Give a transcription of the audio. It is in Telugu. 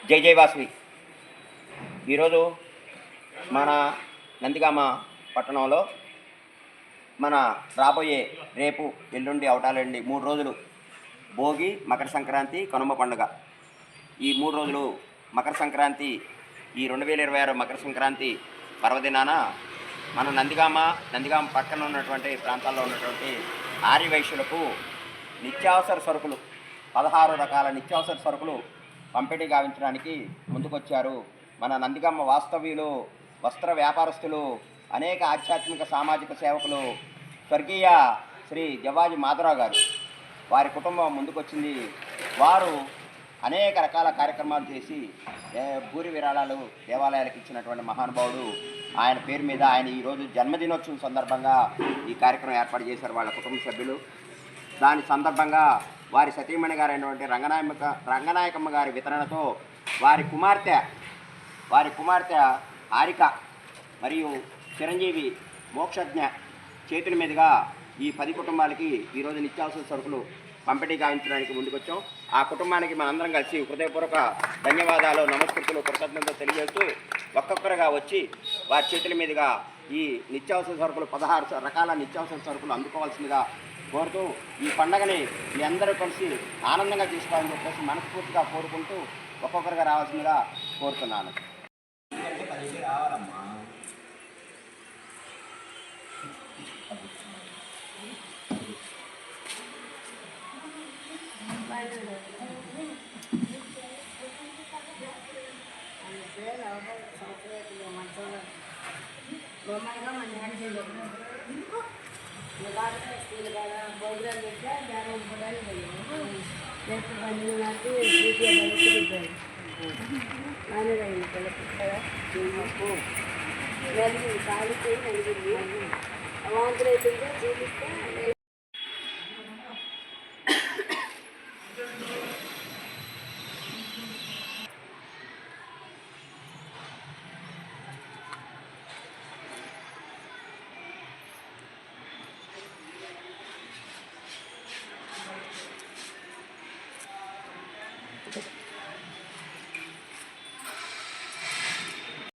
జై జై వాసవి. ఈరోజు మన నందిగామ పట్టణంలో మన రాబోయే రేపు ఎల్లుండి అవటాలండి 3 రోజులు భోగి, మకర సంక్రాంతి, కనుమ పండుగ. ఈ 3 రోజులు మకర సంక్రాంతి, ఈ 2026 మకర సంక్రాంతి పర్వదినాన మన నందిగామ పక్కన ఉన్నటువంటి ప్రాంతాల్లో ఉన్నటువంటి ఆర్యవైశ్యులకు నిత్యావసర సరుకులు 16 రకాల నిత్యావసర సరుకులు పంపిణీ గావించడానికి ముందుకొచ్చారు. మన నందిగామ వాస్తవ్యులు, వస్త్ర వ్యాపారస్తులు, అనేక ఆధ్యాత్మిక సామాజిక సేవకులు, స్వర్గీయ శ్రీ జవ్వాజీ మాధవరావు గారు వారి కుటుంబం ముందుకొచ్చింది. వారు అనేక రకాల కార్యక్రమాలు చేసి భూరి విరాళాలు దేవాలయాలకు ఇచ్చినటువంటి మహానుభావుడు. ఆయన పేరు మీద ఆయన ఈరోజు జన్మదినోత్సవం సందర్భంగా ఈ కార్యక్రమం ఏర్పాటు చేశారు వాళ్ళ కుటుంబ సభ్యులు. దాని సందర్భంగా వారి సతీమణి గారైనటువంటి రంగనాయకమ్మ గారి వితరణతో వారి కుమార్తె హారిక మరియు చిరంజీవి మోక్షజ్ఞ చేతుల మీదుగా ఈ 10 కుటుంబాలకి ఈరోజు నిత్యావసర సరుకులు పంపిణీ గావించడానికి ముందుకొచ్చాం. ఆ కుటుంబానికి మనందరం కలిసి హృదయపూర్వక ధన్యవాదాలు, నమస్కృతులు, కృతజ్ఞతలు తెలియజేస్తూ ఒక్కొక్కరుగా వచ్చి వారి చేతుల మీదుగా ఈ నిత్యావసర సరుకులు 16 రకాల నిత్యావసర సరుకులు అందుకోవాల్సిందిగా కోరుతూ ఈ పండగని మీ అందరూ కలిసి ఆనందంగా చేసుకోవాలని చెప్పేసి మనస్ఫూర్తిగా కోరుకుంటూ ఒక్కొక్కరుగా రావాల్సిందిగా కోరుతున్నాను. ప్రోగ్రామ్ పెట్టా కాలిపోయి నలిగింది అవాంతులు అయితే చూపిస్తే